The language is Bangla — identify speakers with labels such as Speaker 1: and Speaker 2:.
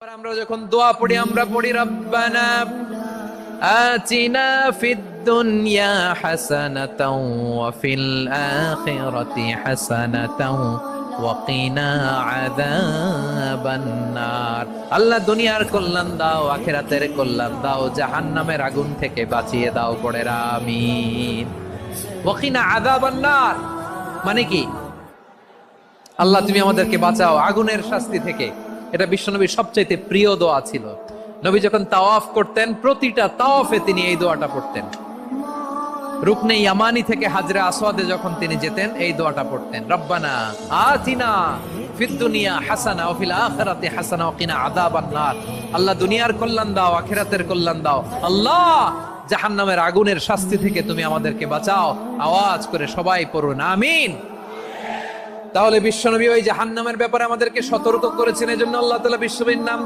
Speaker 1: আমরা যখন দোয়া পড়ি আমরা পড়ি রব্বানা আতিনা ফিদ দুনিয়া হাসানাতাও ওয়া ফিল আখিরাতি হাসানাতাও ওয়া কিনা আযাবান নার। আল্লাহ দুনিয়ার কল্যাণ দাও, আখিরাতের কল্যাণ দাও, জাহান্নামের আগুন থেকে বাঁচিয়ে দাও। পড়ে আমিন। ওয়া কিনা আযাবান নার মানে কি? আল্লাহ তুমি আমাদেরকে বাঁচাও আগুনের শাস্তি থেকে। এটা বিশ্বনবীর সবচাইতে প্রিয় দোয়া ছিল। নবী যখন তাওয়াফ করতেন প্রতিটা তাওয়াফে তিনি এই দোয়াটা পড়তেন। রুকনে ইয়ামানি থেকে হাজরে আসওয়াদে যখন তিনি যেতেন এই দোয়াটা পড়তেন, রব্বানা আতিনা ফিদ দুনিয়া হাসানা ওয়া ফিল আখিরাতি হাসানা ওয়া কিনা আযাবান নার। আল্লাহ দুনিয়ার কল্যাণ দাও, আখিরাতের কল্যাণ দাও। আল্লাহ জাহান্নামের আগুনের শাস্তি থেকে তুমি আমাদেরকে বাঁচাও। আওয়াজ করে সবাই পড়ুন আমিন। তাহলে বিশ্বনবী ওই জাহান্নামের ব্যাপারে আমাদেরকে সতর্ক করেছেন, এজন্য আল্লাহ তাআলা বিশ্বনবীর নাম